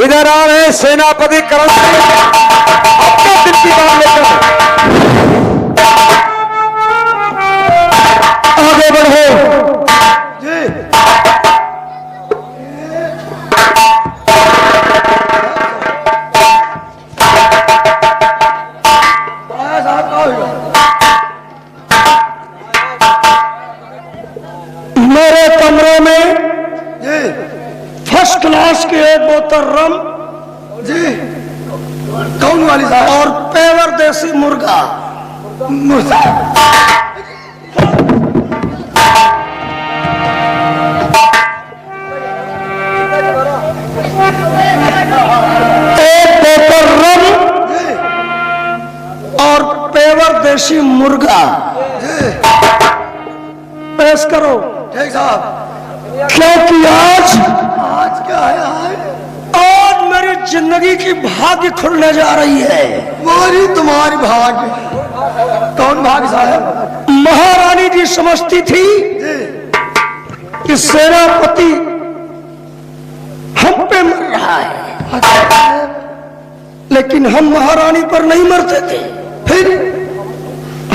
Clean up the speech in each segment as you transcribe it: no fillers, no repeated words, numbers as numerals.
इधर आ रहे सेनापति करण अपने दिल की बात लेकर आगे बढ़ो जी। मेरे कमरे में जी फर्स्ट क्लास की एक बोतल रम जी, कौन वाली साहब, और पेवर देसी मुर्गा मुर्गा। एक बोतल रम और पेवर देसी मुर्गा जी, पेश करो। ठीक साहब। क्योंकि आज क्या है? आज मेरी जिंदगी की भाग्य खुलने जा रही है। मेरी तुम्हारी भाग्य? कौन भाग्य साहब? महारानी जी समझती थी कि सेनापति हम पे मर रहा है, लेकिन हम महारानी पर नहीं मरते थे, फिर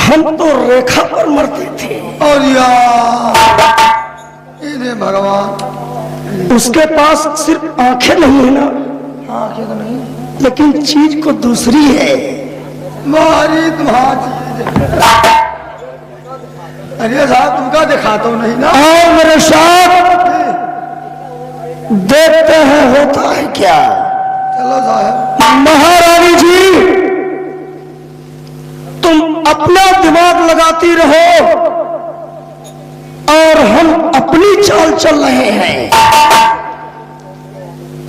हम तो रेखा पर मरते थे। और यार भगवान, उसके पास सिर्फ आंखें नहीं है ना, आंखें तो नहीं, लेकिन चीज को दूसरी है। मारी तुम्हारी अरे साहब तुमका दिखाता हूं नहीं ना। आओ मेरे साथ देखते हैं होता है क्या। चलो साहब। महारानी जी तुम अपना दिमाग लगाती रहो और हम अपनी चाल चल रहे हैं।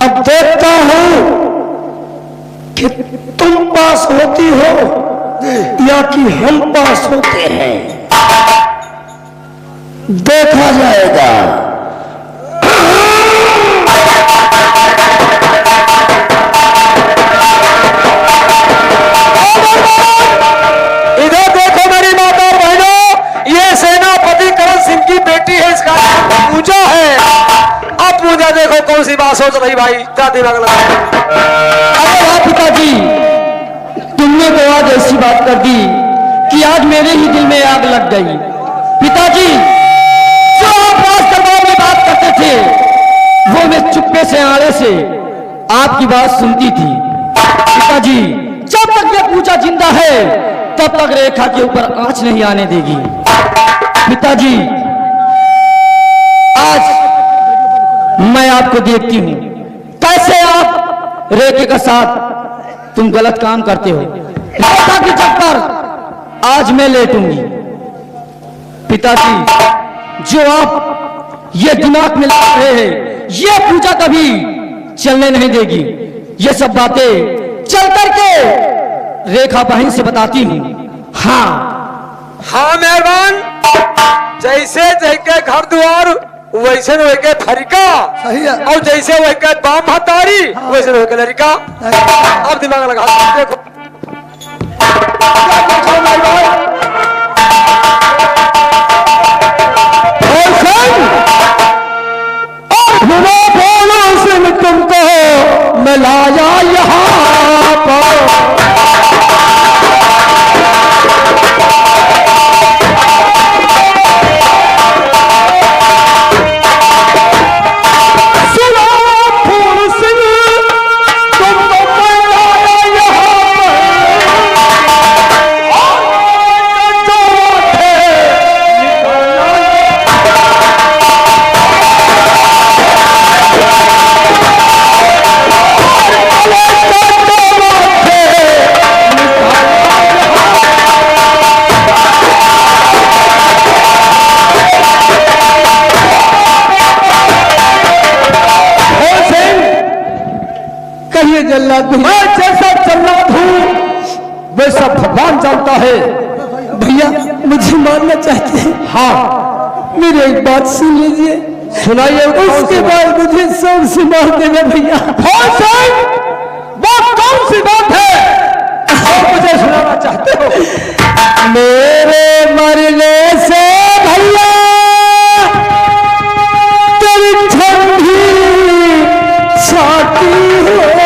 अब देखता हूं कि तुम पास होती हो या कि हम पास होते हैं, देखा जाएगा। इधर देखो मेरी माता और बहनों, ये सेनापति करण सिंह की बेटी है, इसका पूजा है। अब पूजा देखो कौन सी बात सोच रही भाई, क्या दिमाग लगा। अरे वाह पिताजी, तुमने तो आज ऐसी बात कर दी कि आज मेरे ही दिल में आग लग गई। पिताजी जो आप राजदरबार में बात करते थे वो मैं चुप्पे से आड़े से आपकी बात सुनती थी। पिताजी जब तक ये पूजा जिंदा है तब तक रेखा के ऊपर आंच नहीं आने देगी। पिताजी आज मैं आपको देखती हूं कैसे आप रेखे का साथ तुम गलत काम करते हो। रेखा की छत पर आज मैं लेटूंगी। पिताजी जो आप ये दिमाग में ला रहे हैं ये पूजा कभी चलने नहीं देगी। ये सब बातें चल करके रेखा बहन से बताती हूँ। हाँ हाँ मेहरबान, जैसे जैके घर द्वार वैसे वैके फरिका, सही है। और जैसे वैके बाम हतारी वैसे वैके लड़का। अब दिमाग लगा देखो। तुमको मैं लाया यहाँ पर, सुनो फूल सिंह तुमको मैं लाया यहाँ जल्लाद, मैं जैसा जल्लाद हूँ वैसा भगवान जानता है। भैया मुझे मारना चाहते हैं? हाँ मेरी एक बात सुन लीजिए। सुनाइए। उसके बाद मुझे सब से मार देना भैया। वो कौन सी बात है मुझे सुनाना चाहते हो? मेरे मरने से भैया तेरी ठंडी छाती है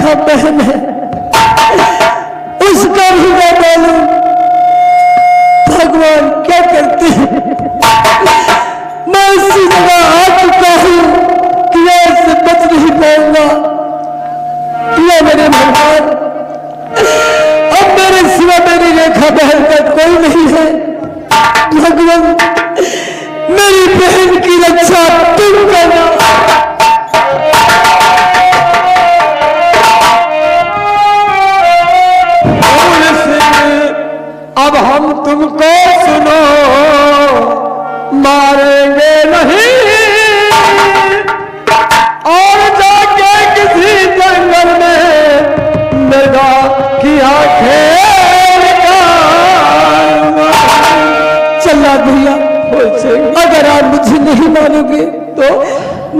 जहाँ बहन है उसका भी मैं मालूम भगवान क्या करते हैं। मैं उसी जगह आ चुका हूं कि मैं इससे बच नहीं पाऊंगा। या मेरे भगवान, अब मेरे सिवा मेरी रेखा बहन का कोई नहीं है। भगवान, मेरी बहन की रक्षा तुम करना। अब हम तुमको सुनो मारेंगे नहीं और जाके किसी जंगल में मृगा की आंखें चला भैया। अगर आप मुझे नहीं मानोगे तो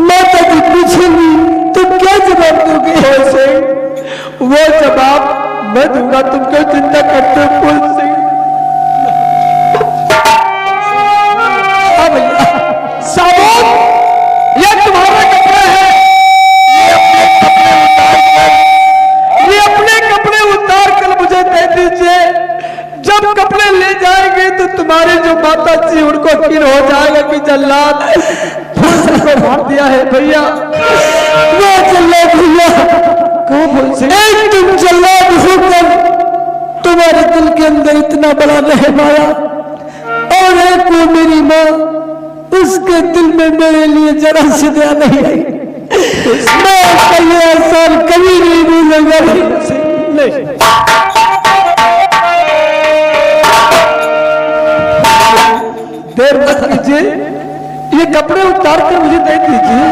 माता जी पूछेंगी तो क्या जवाब दोगे? वो जवाब मैं दूंगा, तुम क्यों चिंता करते हो फूल सिंह? हाँ भैया साबुत, ये तुम्हारा कपड़ा है, ये अपने कपड़े उतार कर मुझे दे दीजिए। जब कपड़े ले जाएंगे तो तुम्हारे जो माता जी उनको यकीन हो जाएगा कि जल्लाद फूल सिंह को मार दिया है। भैया वो जल्लाद भैया एक तुम जल्लाद होकर तुम्हारे दिल के अंदर इतना बड़ा रहम आया और एक वो मेरी माँ, उसके दिल में मेरे लिए जरा सी दया नहीं आई। मैं कई एहसान कभी नहीं भूलूंगा। देर मत कीजिए, ये कपड़े उतार कर मुझे दे दीजिए।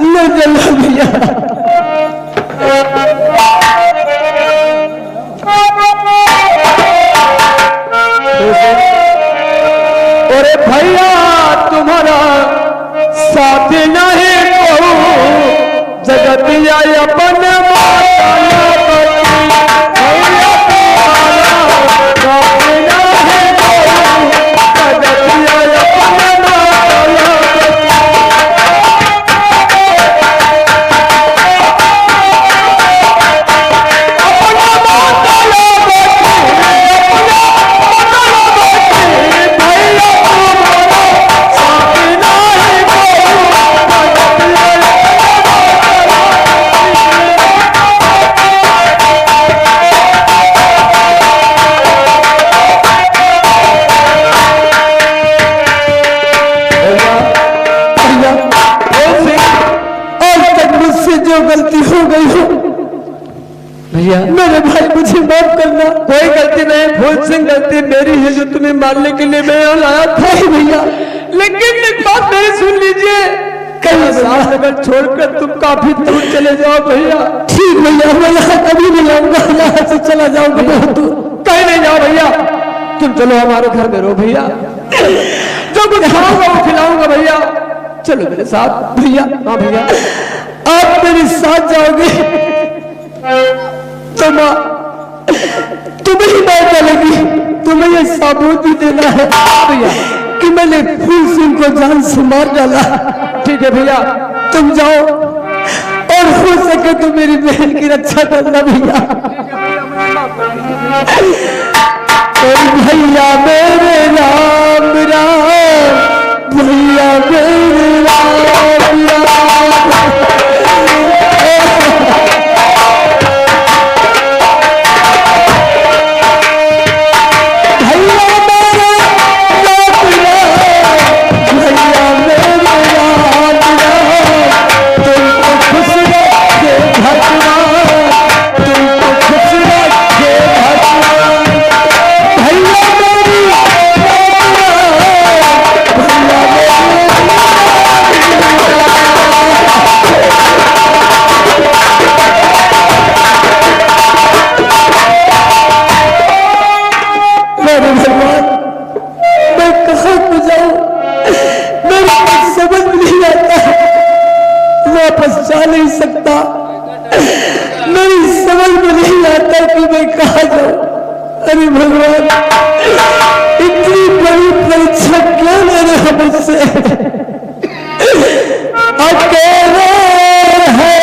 ले चलो भैया। अरे भैया तुम्हारा साथ नहीं कहूँ जगत या अपन मेरे भाई मुझे माफ करना। कोई गलती नहीं फूल सिंह, गलती मेरी है जो तुम्हें मारने के लिए मैं यहाँ लाया था ही भैया। लेकिन एक बात मेरी सुन लीजिए, कहीं साथ अगर छोड़कर तुम काफी दूर चले जाओ भैया। ठीक भैया, मैं यहाँ कभी नहीं आऊंगा, यहाँ से चला जाऊंगा बहुत दूर। कहीं नहीं जाओ भैया, तुम चलो हमारे घर में रहो भैया। जो कुछ खाऊंगा वो खिलाऊंगा भैया, चलो मेरे साथ भैया। हाँ भैया, आप मेरे साथ जाओगे तो तुम्हें ही बात लगी, तुम्हें ये सबूत भी देना है भैया कि मैंने फूल सिंह को जान से मार डाला। ठीक है भैया, तुम जाओ और हो सके तो मेरी बहन की रक्षा करना भैया। भैया मेरे राम राम, भैया मेरे राम राम। जा नहीं सकता, मेरी समझ में नहीं आता कि मैं कहाँ जाऊं। अरे भगवान, इतनी बड़ी परीक्षा क्यों ले रहे हो मुझसे? अकेले है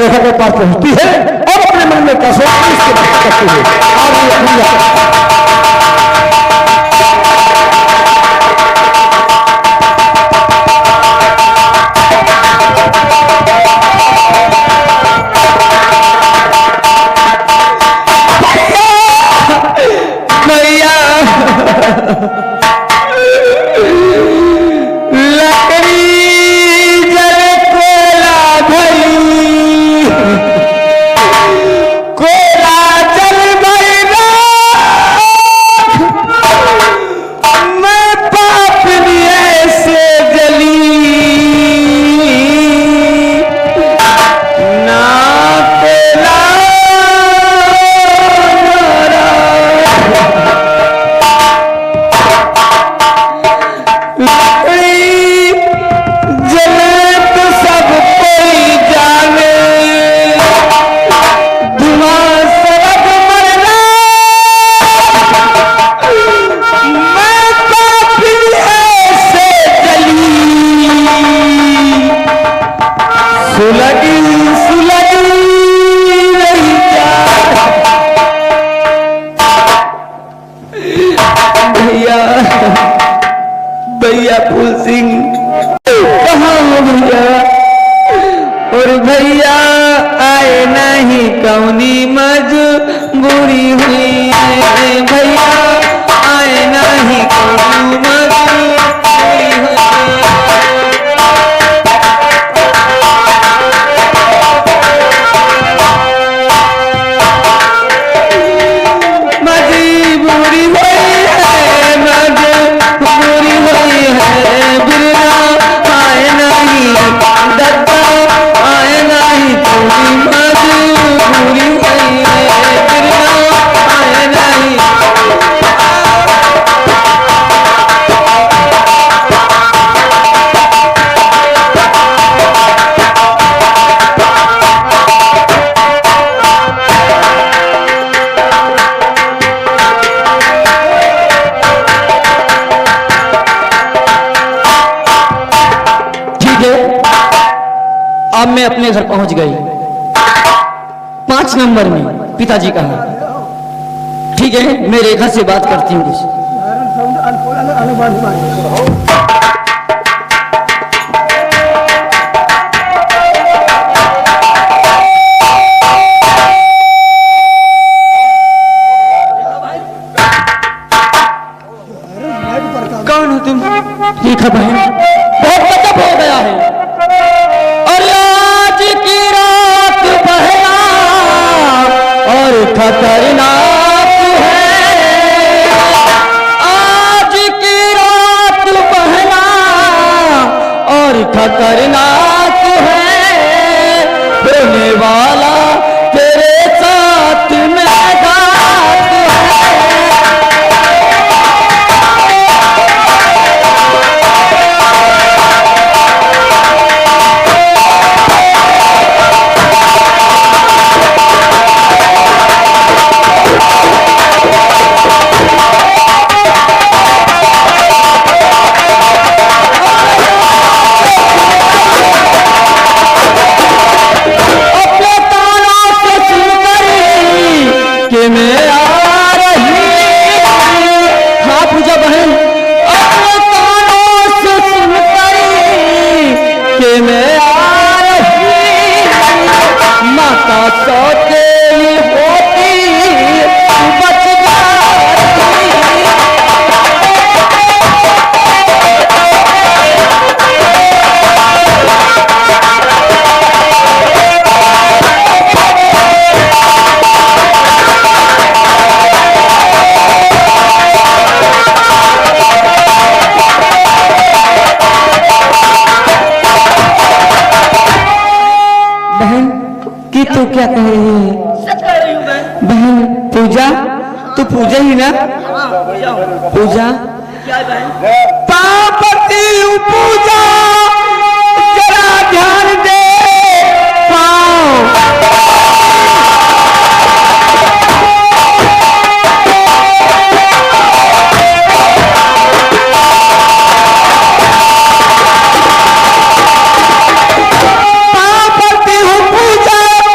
रेखा के पास पहुंचती है और अपने मन में कैसे इसके बात करती है। भैया फूल सिंह कहाँ हो भैया? और भैया आए नहीं कौनी मजबूरी हुई है, भैया आए नहीं कौनी मजबूरी हुई अब मैं अपने घर पहुंच गई 5 नंबर में पिताजी कहा ठीक है मैं रेखा से बात करती हूँ कुछ। कौन हो तुम? रेखा बहन बहुत गजब हो गया है और आज की रात बहना और खतरनाक है, आज की रात बहना और खतरनाक है, होने वाला तेरे साथ में घात है। तू क्या कह रही है? सच कह रही हूँ बहन। बहन पूजा तू पूजा ही ना? पूजा क्या है बहन? पापति पूजा जरा ध्यान दे पापति पूजा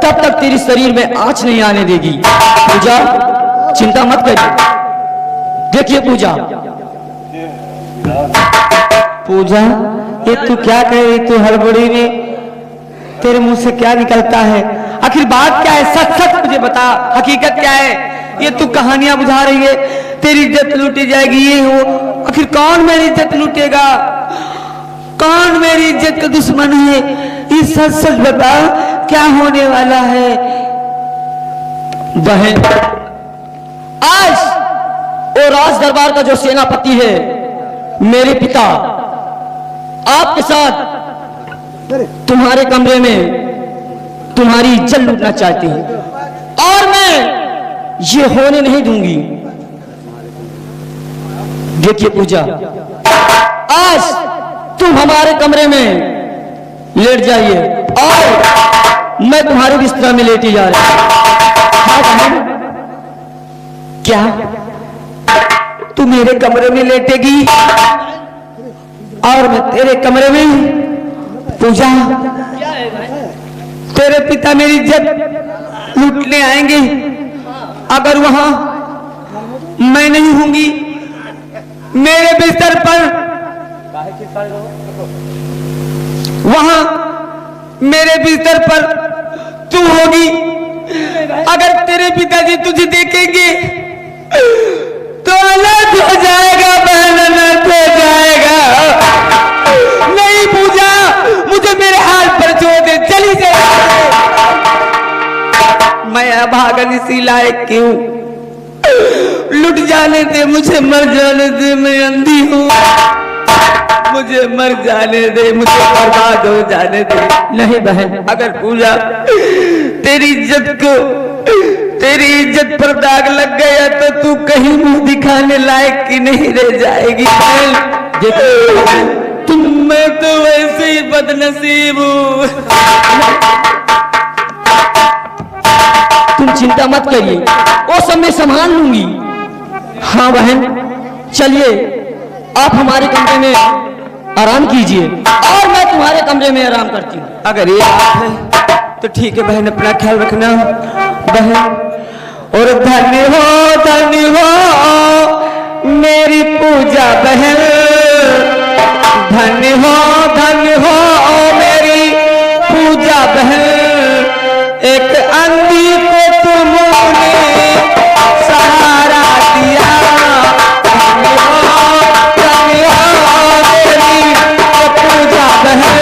तब तक तेरे शरीर में आँच नहीं आने देगी। पूजा, चिंता मत करिए। देखिए पूजा, पूजा, ये तू क्या कह रही? तू हड़बड़ी में, तेरे मुंह से क्या निकलता है? आखिर बात क्या है? सच सच मुझे बता, हकीकत क्या है? ये तू कहानियां बुझा रही है, तेरी इज्जत लूटी जाएगी, ये हो। आखिर कौन मेरी इज्जत लूटेगा? कौन मेरी इज्जत का दुश्मन है? ये सच सच बता, क्या होने वाला है? बहन, आज वो राज दरबार का जो सेनापति है, मेरे पिता आपके साथ तुम्हारे कमरे में तुम्हारी इज्जत लूटना चाहते हैं और मैं ये होने नहीं दूंगी। देखिए पूजा, आज तुम हमारे कमरे में लेट जाइए और मैं तुम्हारे बिस्तर में लेटी जा रही हूं। क्या तू मेरे कमरे में लेटेगी और मैं तेरे कमरे में? पूजा, तेरे पिता मेरी इज्जत लूटने आएंगे, अगर वहां मैं नहीं होंगी, मेरे बिस्तर पर वहां मेरे बिस्तर पर तू होगी। अगर तेरे पिताजी तुझे देखेंगे तो अलग हो जाएगा बहन, अलग हो जाएगा। नहीं पूजा, मुझे मेरे हाल पर छोड़ दे, चली जाए। मैं अभागन इसी लायक क्यों? लुट जाने दे मुझे, मर जाने दे, मैं अंधी हूँ। मुझे मर जाने दे, मुझे बर्बाद हो जाने दे। नहीं बहन, अगर पूजा तेरी इज्जत पर दाग लग गया तो तू कहीं मुंह दिखाने लायक की नहीं रह जाएगी बहन। देखो मैं तो वैसे ही बदनसीब हूँ। तुम चिंता मत करिए, वो सब मैं संभाल लूंगी। हाँ बहन, चलिए आप हमारे कमरे में आराम कीजिए और मैं तुम्हारे कमरे में आराम करती हूँ। अगर ये बात है तो ठीक है बहन, अपना ख्याल रखना बहन। और धन्य हो मेरी पूजा बहन, धन्य हो मेरी पूजा बहन। एक अंधी को तुमने सहारा दिया, धन्य हो मेरी पूजा बहन।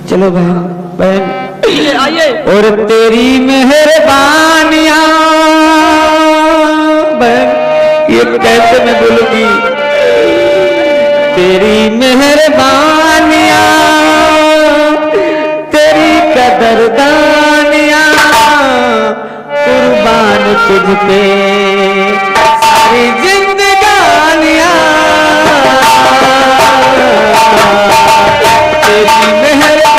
चलो बहन, बहन आइए। और तेरी मेहरबानियां बहन, ये कैसे मैं बोलूंगी? तेरी मेहरबानियां, तेरी कदरदानियां, कुर्बान तुझ पे सारी जिंदगानियां। तेरी मेहरबानी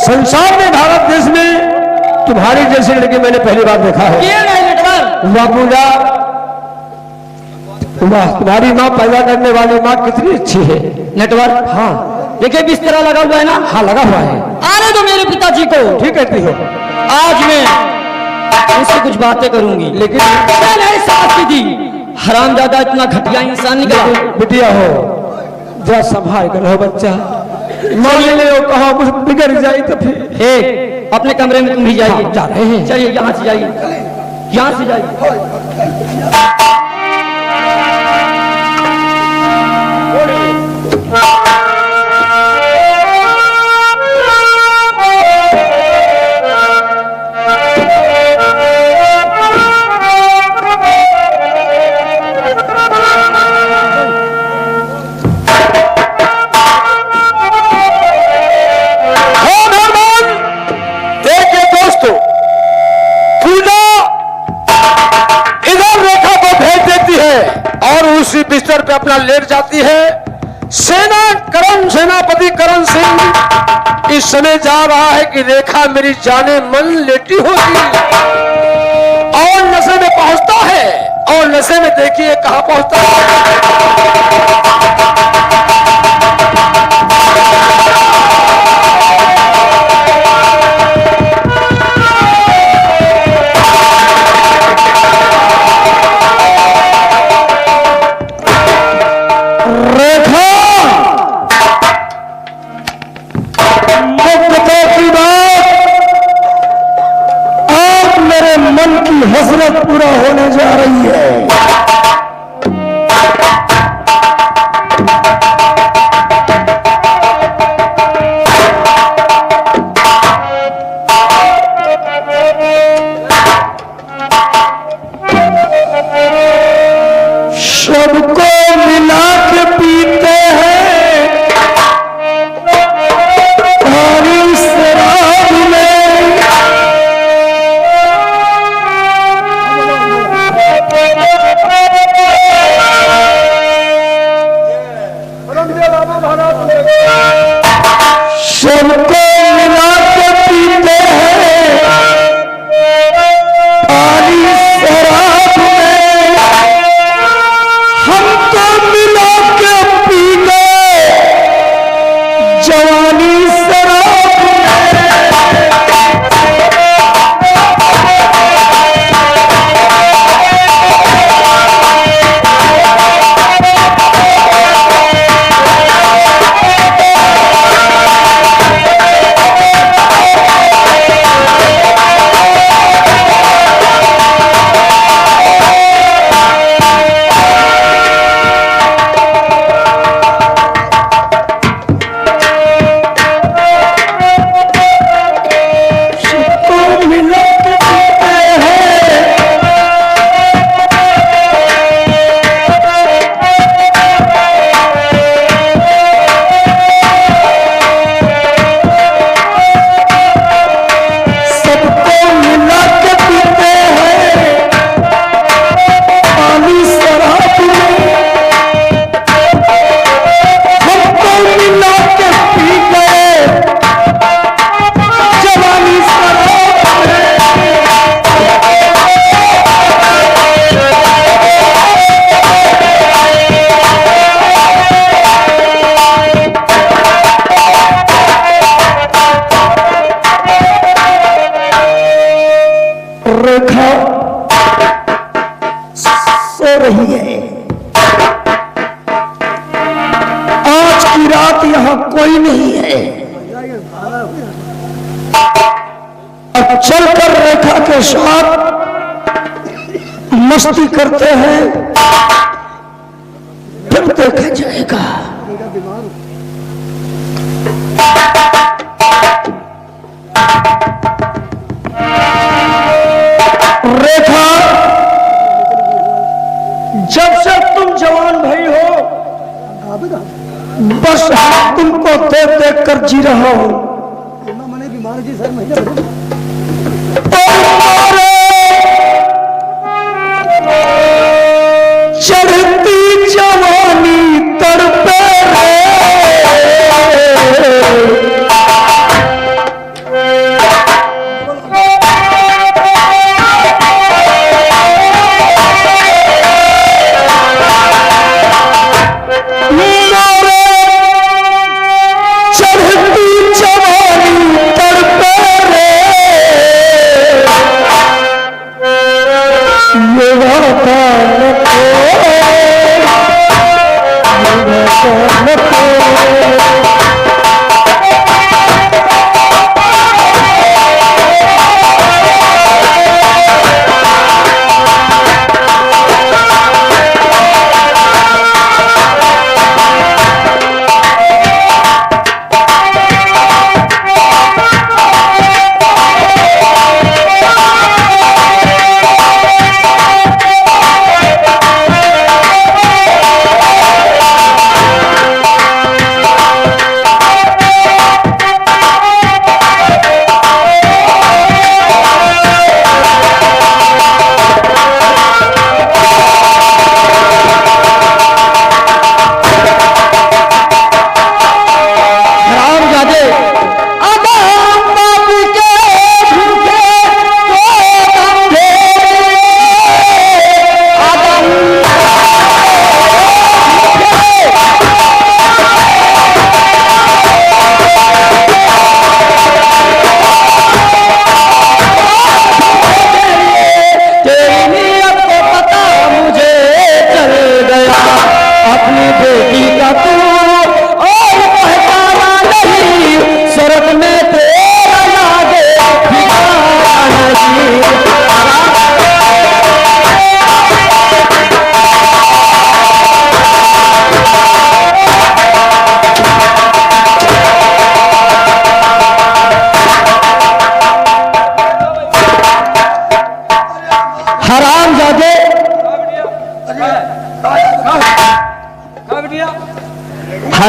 संसार में, भारत देश में तुम्हारी जैसी लड़की मैंने पहली बार देखा है। ये नहीं नटवर, बापूजा, वाह, तुम्हारी माँ पैदा करने वाली माँ कितनी अच्छी है। नटवर, हाँ देखिए बिस्तरा लगा हुआ है ना? हाँ लगा हुआ है। आने दो मेरे पिताजी को। ठीक कहती हो, आज मैं उससे कुछ बातें करूंगी, लेकिन नहीं साथ दी हरामजादा इतना घटिया इंसान निकला। बिटिया हो, जरा संभाल कर रहो बच्चा, मान ले कहा कुछ बिगड़ जाए तो फिर। एक अपने कमरे में तुम भी जाइए। जा रहे हैं। चलिए यहाँ से जाइए। यहाँ से जाइए। उसी बिस्तर पे अपना लेट जाती है। सेनापति करण सिंह इस समय जा रहा है कि रेखा मेरी जाने मन लेटी होगी, और नशे में पहुंचता है, और नशे में देखिए कहां पहुंचता है। हसरत पूरा होने जा रही है। सबको मिला के पीते हैं पानी शराब में। सबको मिला के पीते हैं पानी शराब में, हमको मिला के पी गए जवानी शराब सो रही है। आज की रात यहां कोई नहीं है। अब चलकर रेखा के साथ मस्ती करते हैं, फिर देखा जाएगा। रेखा, जब से तुम जवान भाई हो, बस तुमको देख देख कर जी रहा हूं। चढ़ती जवानी तड़पे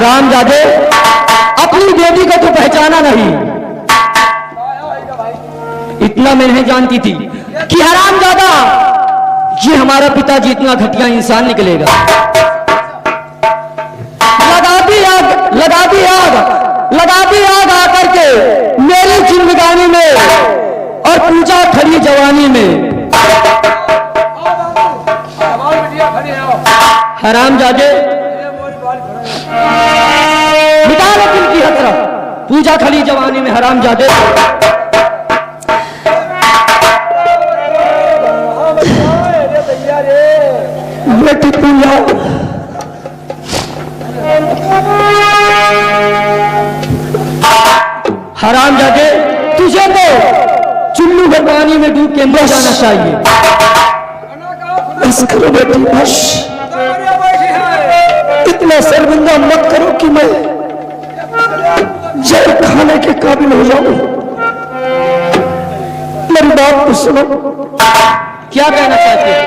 हरामजादे, अपनी बेटी को तो पहचाना नहीं, इतना मैं नहीं जानती थी कि हरामजादा ये हमारा पिताजी इतना घटिया इंसान निकलेगा। लगा दी आग आकर के मेरी जिंदगानी में और पूजा खड़ी जवानी में। हरामजादे, मिटा लो दिल की हसरत, पूजा खड़ी जवानी में। हरामजादे, बेटी पूजा, हरामजादे, तुझे तो चुल्लू भर पानी में डूब के मर जाना चाहिए। बस करो बेटी, बस इतना शर्मिंदा मत करो कि मैं जहर खाने के काबिल हो जाऊं। मेरी बात को सुनो। क्या कहना चाहते हो?